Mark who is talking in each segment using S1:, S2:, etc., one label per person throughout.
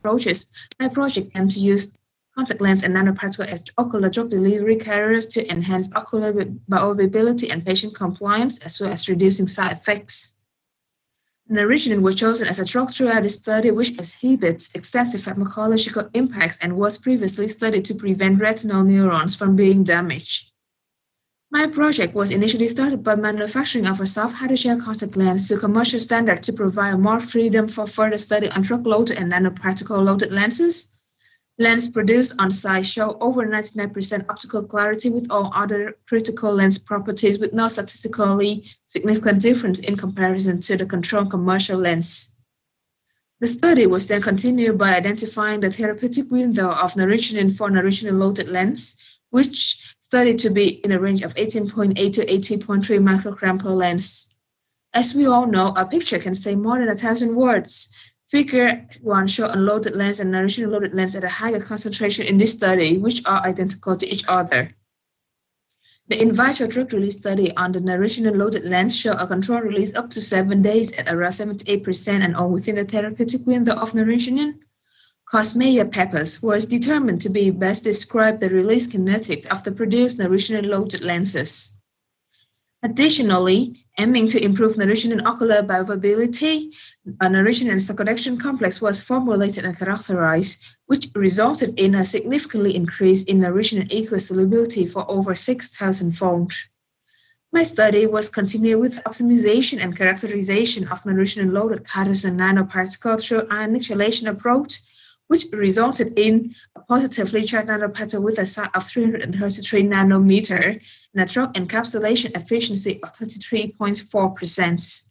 S1: approaches, my project aims to use contact lens and nanoparticle as ocular drug delivery carriers to enhance ocular bioavailability and patient compliance, as well as reducing side effects. Naringenin was chosen as a drug throughout the study, which exhibits extensive pharmacological impacts and was previously studied to prevent retinal neurons from being damaged. My project was initially started by manufacturing of a soft hydrogel contact lens to commercial standard to provide more freedom for further study on drug-loaded and nanoparticle-loaded lenses. Lens produced on site show over 99% optical clarity with all other critical lens properties with no statistically significant difference in comparison to the control commercial lens. The study was then continued by identifying the therapeutic window of naringenin for naringenin-loaded lens, which studied to be in a range of 18.8 to 18.3 microgram per lens. As we all know, a picture can say more than 1,000 words. Figure 1 shows a loaded lens and naringenin-loaded lens at a higher concentration in this study, which are identical to each other. The in vitro drug release study on the naringenin-loaded lens showed a control release up to 7 days at around 78% and all within the therapeutic window of naringenin. Cosmeia papers was determined to be best describe the release kinetics of the produced naringenin-loaded lenses. Additionally, aiming to improve naringenin ocular bioavailability, a naringenin cyclodextrin complex was formulated and characterized, which resulted in a significantly increase in naringenin aqueous solubility for over 6,000-fold. My study was continued with optimization and characterization of naringenin-loaded carotene nanoparticle through ionic chelation approach, which resulted in a positively charged nanoparticle with a size of 333 nanometer and a drug encapsulation efficiency of 33.4%.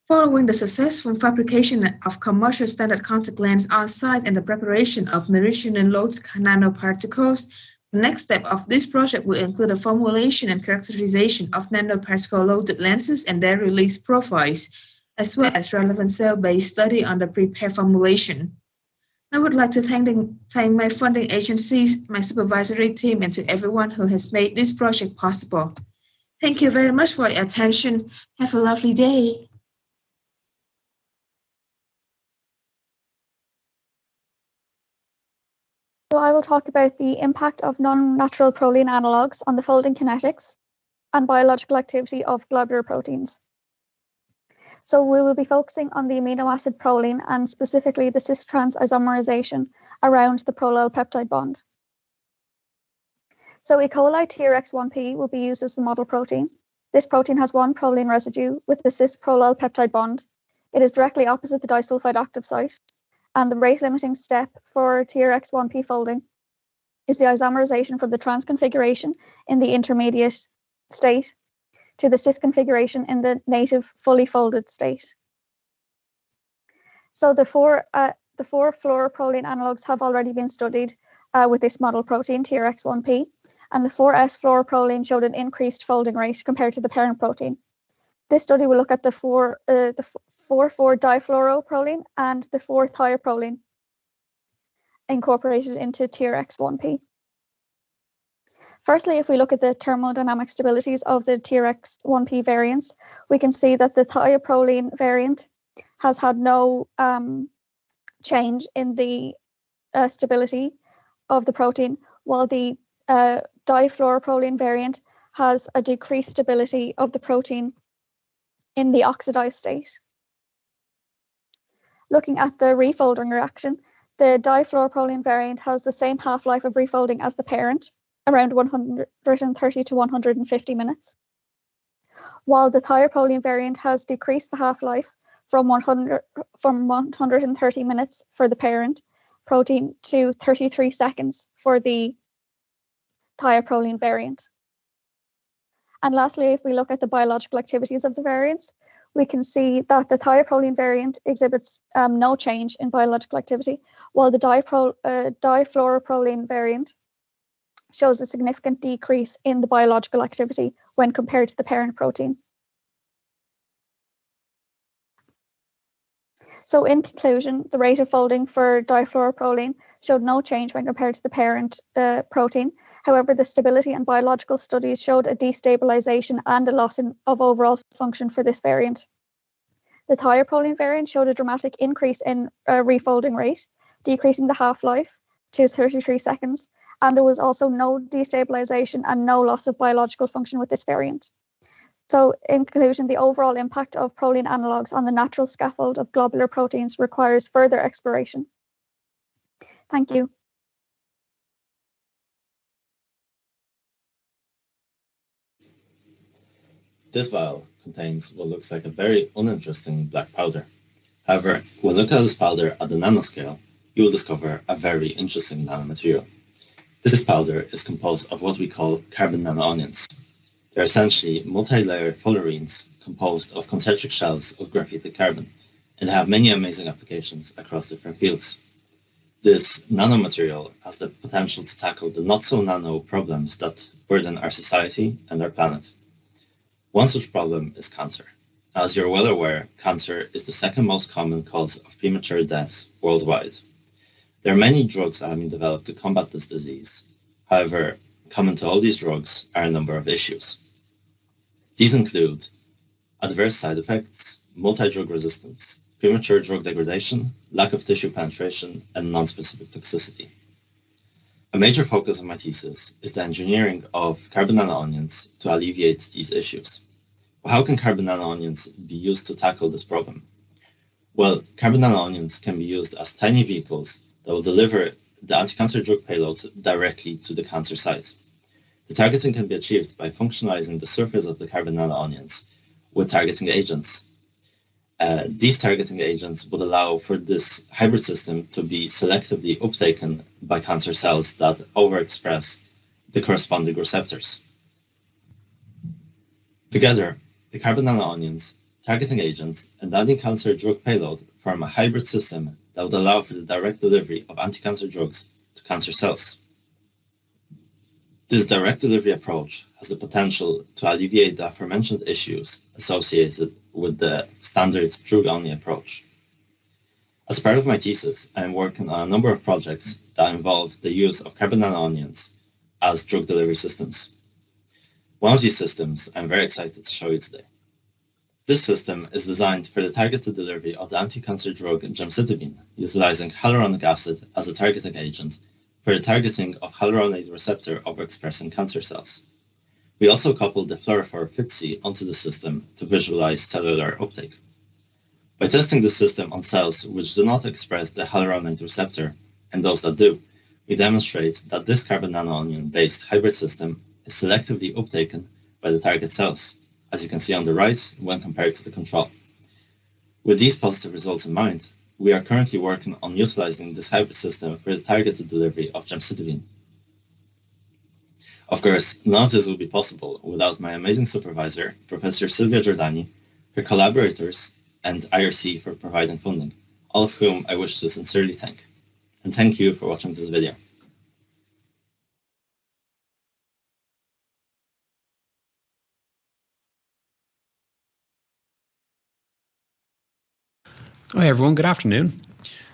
S1: Following the successful fabrication of commercial standard contact lens on site and the preparation of naringenin-loaded nanoparticles, the next step of this project will include a formulation and characterization of nanoparticle-loaded lenses and their release profiles, as well as relevant cell-based study on the prepared formulation. I would like to thank my funding agencies, my supervisory team, and to everyone who has made this project possible. Thank you very much for your attention. Have a lovely day.
S2: So I will talk about the impact of non-natural proline analogues on the folding kinetics and biological activity of globular proteins. So we will be focusing on the amino acid proline and specifically the cis-trans isomerization around the prolyl peptide bond. So E. coli TRX1P will be used as the model protein. This protein has one proline residue with the cis-prolyl peptide bond. It is directly opposite the disulfide active site, and the rate-limiting step for TRX1P folding is the isomerization from the trans configuration in the intermediate state to the cis configuration in the native fully folded state. So the four fluoroproline analogues have already been studied with this model protein, TRX1P, and the 4S fluoroproline showed an increased folding rate compared to the parent protein. This study will look at the 4,4-difluoroproline and the 4-thioproline incorporated into TRX1P. Firstly, if we look at the thermodynamic stabilities of the TRX1P variants, we can see that the thioproline variant has had no change in the stability of the protein, while the difluoroproline variant has a decreased stability of the protein in the oxidized state. Looking at the refolding reaction, the difluoroproline variant has the same half-life of refolding as the parent, around 130 to 150 minutes, while the thioproline variant has decreased the half-life from 130 minutes for the parent protein to 33 seconds for the thioproline variant. And lastly, if we look at the biological activities of the variants, we can see that the thioproline variant exhibits no change in biological activity, while the difluoroproline variant shows a significant decrease in the biological activity when compared to the parent protein. So in conclusion, the rate of folding for difluoroproline showed no change when compared to the parent protein. However, the stability and biological studies showed a destabilization and a loss of overall function for this variant. The thioproline variant showed a dramatic increase in refolding rate, decreasing the half-life to 33 seconds, and there was also no destabilization and no loss of biological function with this variant. So in conclusion, the overall impact of proline analogues on the natural scaffold of globular proteins requires further exploration. Thank you.
S3: This vial contains what looks like a very uninteresting black powder. However, when looking at this powder at the nanoscale, you will discover a very interesting nanomaterial. This powder is composed of what we call carbon nanoonions. They're essentially multi-layered fullerenes composed of concentric shells of graphitic carbon, and they have many amazing applications across different fields. This nanomaterial has the potential to tackle the not-so-nano problems that burden our society and our planet. One such problem is cancer. As you're well aware, cancer is the second most common cause of premature death worldwide. There are many drugs that have been developed to combat this disease. However, common to all these drugs are a number of issues. These include adverse side effects, multi-drug resistance, premature drug degradation, lack of tissue penetration, and non-specific toxicity. A major focus of my thesis is the engineering of carbon nanoonions to alleviate these issues. Well, how can carbon nanoonions be used to tackle this problem? Well, carbon nanoonions can be used as tiny vehicles that will deliver the anti-cancer drug payloads directly to the cancer site. The targeting can be achieved by functionalizing the surface of the carbon nanoonions with targeting agents. These targeting agents would allow for this hybrid system to be selectively uptaken by cancer cells that overexpress the corresponding receptors. Together, the carbon nanoonions, targeting agents, and anti-cancer drug payload form a hybrid system that would allow for the direct delivery of anti-cancer drugs to cancer cells. This direct delivery approach has the potential to alleviate the aforementioned issues associated with the standard drug-only approach. As part of my thesis, I am working on a number of projects that involve the use of carbon nanoonions as drug delivery systems. One of these systems I'm very excited to show you today. This system is designed for the targeted delivery of the anti-cancer drug gemcitabine, utilizing hyaluronic acid as a targeting agent for the targeting of hyaluronate receptor overexpressing cancer cells. We also coupled the fluorophore FITC onto the system to visualize cellular uptake. By testing the system on cells which do not express the hyaluronate receptor and those that do, we demonstrate that this carbon nanoonion-based hybrid system is selectively uptaken by the target cells, as you can see on the right when compared to the control. With these positive results in mind, we are currently working on utilizing this hybrid system for the targeted delivery of gemcitabine. Of course, none of this would be possible without my amazing supervisor, Professor Silvia Giordani, her collaborators, and IRC for providing funding, all of whom I wish to sincerely thank. And thank you for watching this video.
S4: Hi everyone, good afternoon.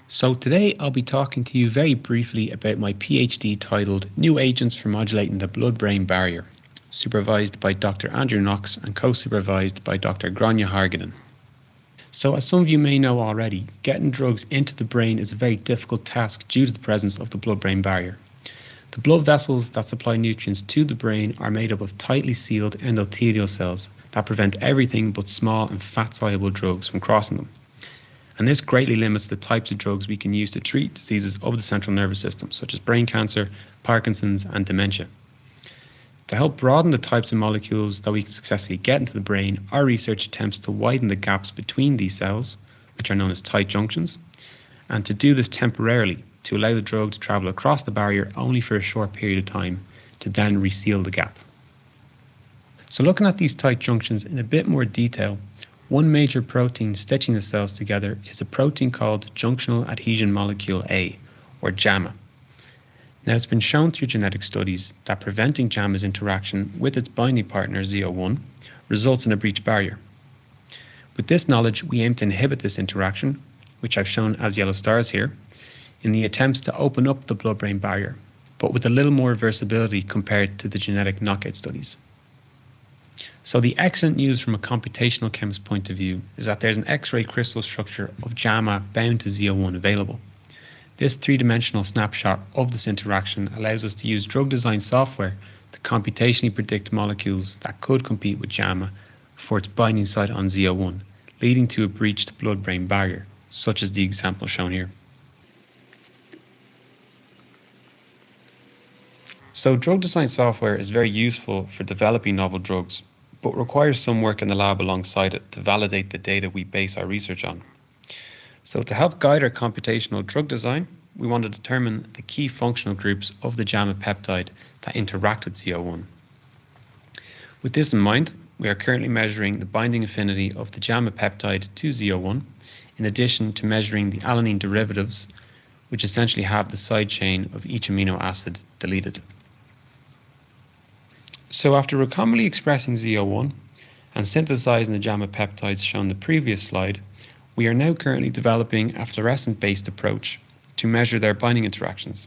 S4: So today I'll be talking to you very briefly about my PhD titled New Agents for Modulating the Blood-Brain Barrier, supervised by Dr. Andrew Knox and co-supervised by Dr. Grania Hargaden. So as some of you may know already, getting drugs into the brain is a very difficult task due to the presence of the blood-brain barrier. The blood vessels that supply nutrients to the brain are made up of tightly sealed endothelial cells that prevent everything but small and fat-soluble drugs from crossing them. And this greatly limits the types of drugs we can use to treat diseases of the central nervous system, such as brain cancer, Parkinson's, and dementia. To help broaden the types of molecules that we can successfully get into the brain, our research attempts to widen the gaps between these cells, which are known as tight junctions, and to do this temporarily, to allow the drug to travel across the barrier only for a short period of time, to then reseal the gap. So looking at these tight junctions in a bit more detail, one major protein stitching the cells together is a protein called junctional adhesion molecule A, or JAMA. Now it's been shown through genetic studies that preventing JAMA's interaction with its binding partner ZO1 results in a breach barrier. With this knowledge, we aim to inhibit this interaction, which I've shown as yellow stars here, in the attempts to open up the blood-brain barrier, but with a little more versatility compared to the genetic knockout studies. So the excellent news from a computational chemist point of view is that there's an X-ray crystal structure of JAMA bound to Z01 available. This three-dimensional snapshot of this interaction allows us to use drug design software to computationally predict molecules that could compete with JAMA for its binding site on Z01, leading to a breached blood-brain barrier, such as the example shown here. So drug design software is very useful for developing novel drugs, but requires some work in the lab alongside it to validate the data we base our research on. So to help guide our computational drug design, we want to determine the key functional groups of the JAMA peptide that interact with Z01. With this in mind, we are currently measuring the binding affinity of the JAMA peptide to Z01, in addition to measuring the alanine derivatives, which essentially have the side chain of each amino acid deleted. So after recombinantly expressing Z01 and synthesizing the JAMA peptides shown in the previous slide, we are now currently developing a fluorescent-based approach to measure their binding interactions.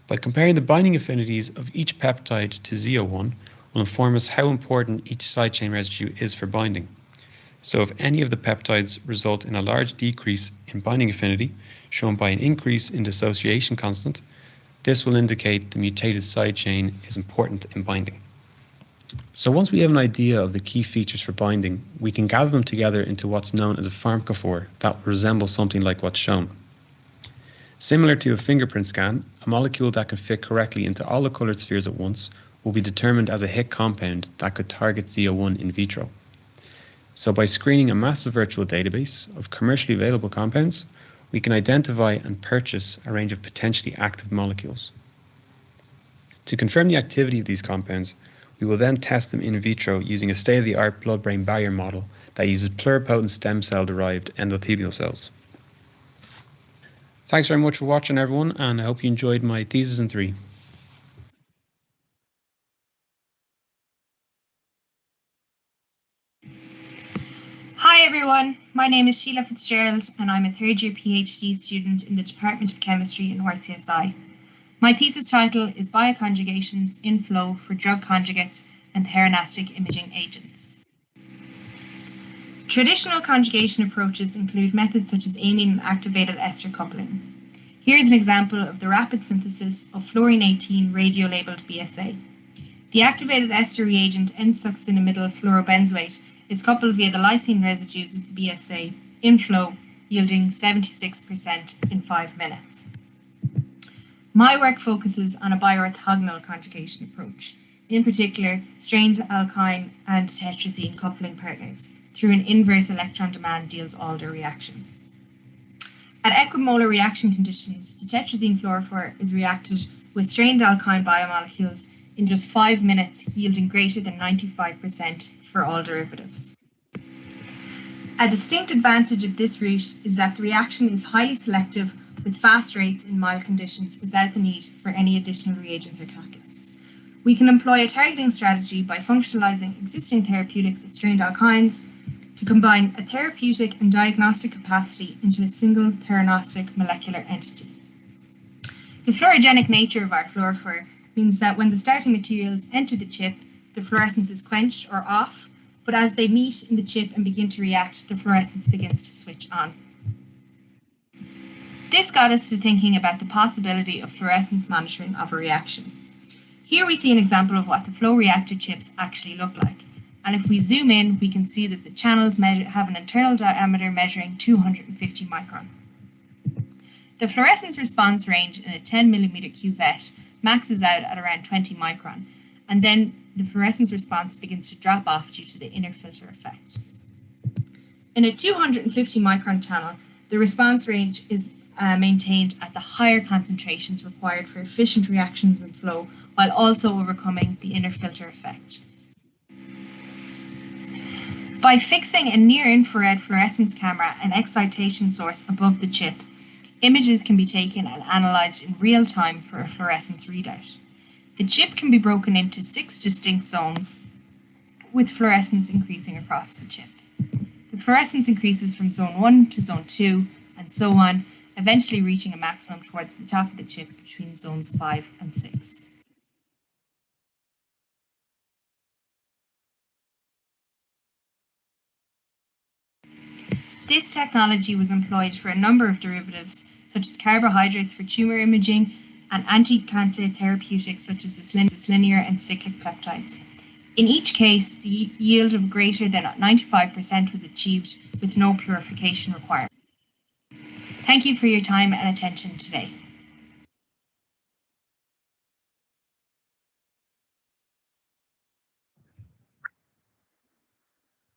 S4: By comparing the binding affinities of each peptide to Z01 will inform us how important each side chain residue is for binding. So if any of the peptides result in a large decrease in binding affinity, shown by an increase in dissociation constant, this will indicate the mutated side chain is important in binding. So once we have an idea of the key features for binding, we can gather them together into what's known as a pharmacophore that will resemble something like what's shown. Similar to a fingerprint scan, a molecule that can fit correctly into all the colored spheres at once will be determined as a hit compound that could target Z01 in vitro. So by screening a massive virtual database of commercially available compounds, we can identify and purchase a range of potentially active molecules. To confirm the activity of these compounds, we will then test them in vitro using a state-of-the-art blood-brain barrier model that uses pluripotent stem cell-derived endothelial cells. Thanks very much for watching, everyone, and I hope you enjoyed my thesis in 3.
S5: Hi everyone, my name is Sheila Fitzgerald and I'm a third-year PhD student in the Department of Chemistry in RCSI. My thesis title is Bioconjugations in Flow for Drug Conjugates and Theranostic Imaging Agents. Traditional conjugation approaches include methods such as amine and activated ester couplings. Here's an example of the rapid synthesis of fluorine-18 radio-labeled BSA. The activated ester reagent N-succinimidyl fluorobenzoate is coupled via the lysine residues of the BSA in flow, yielding 76% in 5 minutes. My work focuses on a bioorthogonal conjugation approach, in particular strained alkyne and tetrazine coupling partners, through an inverse electron demand Diels-Alder reaction. At equimolar reaction conditions, the tetrazine fluorophore is reacted with strained alkyne biomolecules in just 5 minutes, yielding greater than 95% for all derivatives. A distinct advantage of this route is that the reaction is highly selective with fast rates in mild conditions without the need for any additional reagents or catalysts. We can employ a targeting strategy by functionalizing existing therapeutics with strained alkynes to combine a therapeutic and diagnostic capacity into a single theranostic molecular entity. The fluorogenic nature of our fluorophore means that when the starting materials enter the chip, the fluorescence is quenched or off, but as they meet in the chip and begin to react, the fluorescence begins to switch on. This got us to thinking about the possibility of fluorescence monitoring of a reaction. Here we see an example of what the flow reactor chips actually look like. And if we zoom in, we can see that the channels have an internal diameter measuring 250 micron. The fluorescence response range in a 10mm cuvette maxes out at around 20 micron, and then the fluorescence response begins to drop off due to the inner filter effect. In a 250 micron channel, the response range is maintained at the higher concentrations required for efficient reactions and flow, while also overcoming the inner filter effect. By fixing a near-infrared fluorescence camera and excitation source above the chip, images can be taken and analysed in real time for a fluorescence readout. The chip can be broken into 6 distinct zones, with fluorescence increasing across the chip. The fluorescence increases from zone 1 to zone 2, and so on, eventually reaching a maximum towards the top of the chip between zones 5 and 6. This technology was employed for a number of derivatives, such as carbohydrates for tumor imaging and anti-cancer therapeutics such as the linear and cyclic peptides. In each case, the yield of greater than 95% was achieved with no purification requirement. Thank you for your time and attention today.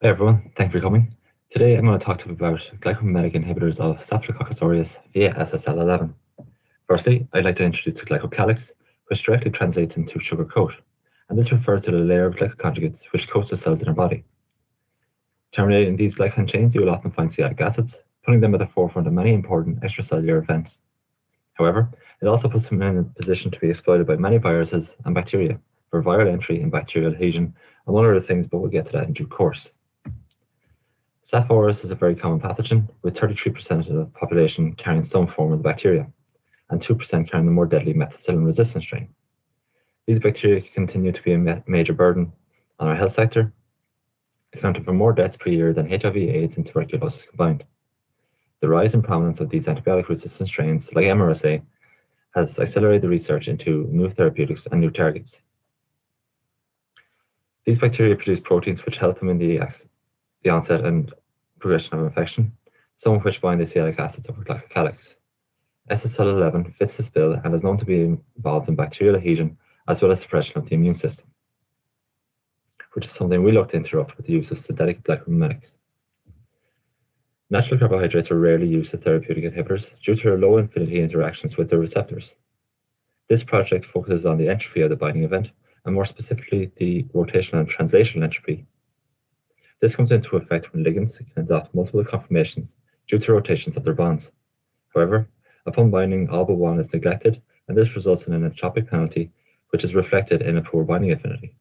S6: Hey everyone, thanks for coming. Today I'm going to talk to you about glycomimetic inhibitors of Staphylococcus aureus via SSL11. Firstly, I'd like to introduce the glycocalyx, which directly translates into sugar coat, and this refers to the layer of glycoconjugates which coats the cells in our body. Terminating these glycan chains, you will often find sialic acids, putting them at the forefront of many important extracellular events. However, it also puts them in a position to be exploited by many viruses and bacteria for viral entry and bacterial adhesion, among other things, but we'll get to that in due course. Staph aureus is a very common pathogen, with 33% of the population carrying some form of the bacteria, and 2% carrying the more deadly methicillin-resistant strain. These bacteria continue to be a major burden on our health sector, accounting for more deaths per year than HIV, AIDS, and tuberculosis combined. The rise in prominence of these antibiotic-resistant strains, like MRSA, has accelerated the research into new therapeutics and new targets. These bacteria produce proteins which help them in the onset and progression of infection, some of which bind the sialic acids of the glycocalyx. SSL11 fits this bill and is known to be involved in bacterial adhesion as well as suppression of the immune system, which is something we look to interrupt with the use of synthetic glycomimetics. Natural carbohydrates are rarely used as therapeutic inhibitors due to their low affinity interactions with their receptors. This project focuses on the entropy of the binding event, and more specifically the rotational and translational entropy. This comes into effect when ligands can adopt multiple conformations due to rotations of their bonds. However, upon binding, all but one is neglected, and this results in an entropic penalty, which is reflected in a poor binding affinity.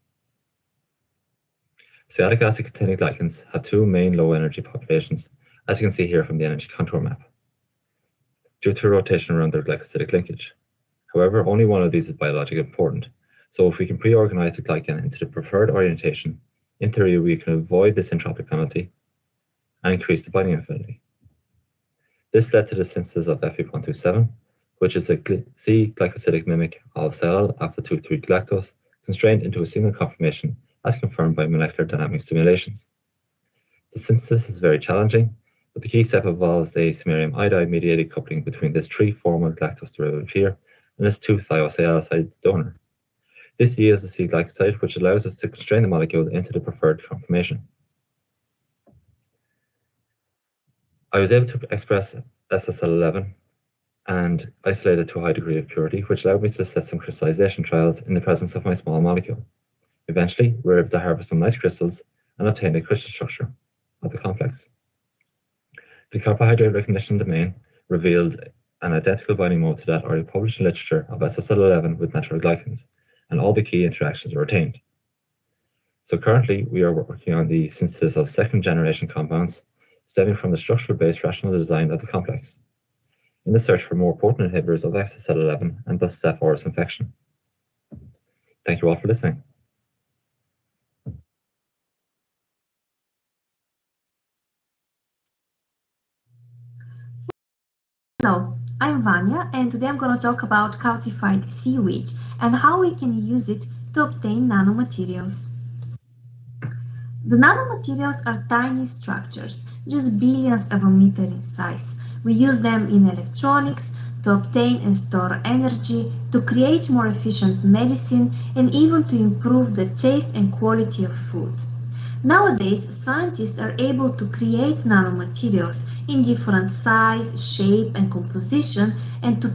S6: Sialic acid-containing glycans have two main low-energy populations, as you can see here from the energy contour map, due to rotation around their glycosidic linkage. However, only one of these is biologically important, so if we can pre-organize the glycan into the preferred orientation, in theory, we can avoid this entropic penalty and increase the binding affinity. This led to the synthesis of Fe127, which is a C-glycosidic mimic of cell alpha-2,3-galactose constrained into a single conformation as confirmed by molecular dynamic simulations. The synthesis is very challenging, but the key step involves a samarium iodide-mediated coupling between this 3-formal galactose derivative here and this 2-thiosialdehyde donor. This yields a C-glycoside, which allows us to constrain the molecule into the preferred conformation. I was able to express SSL11 and isolate it to a high degree of purity, which allowed me to set some crystallization trials in the presence of my small molecule. Eventually, we were able to harvest some nice crystals and obtain a crystal structure of the complex. The carbohydrate recognition domain revealed an identical binding mode to that already published in literature of SSL11 with natural glycans, and all the key interactions are retained. So currently, we are working on the synthesis of second-generation compounds stemming from the structure-based rational design of the complex, in the search for more potent inhibitors of SSL11 and thus Staph aureus infection. Thank you all for listening.
S7: Hello, I'm Vanya, and today I'm going to talk about calcified seaweed and how we can use it to obtain nanomaterials. The nanomaterials are tiny structures, just billions of a meter in size. We use them in electronics to obtain and store energy, to create more efficient medicine, and even to improve the taste and quality of food. Nowadays, scientists are able to create nanomaterials in different size, shape, and composition, and to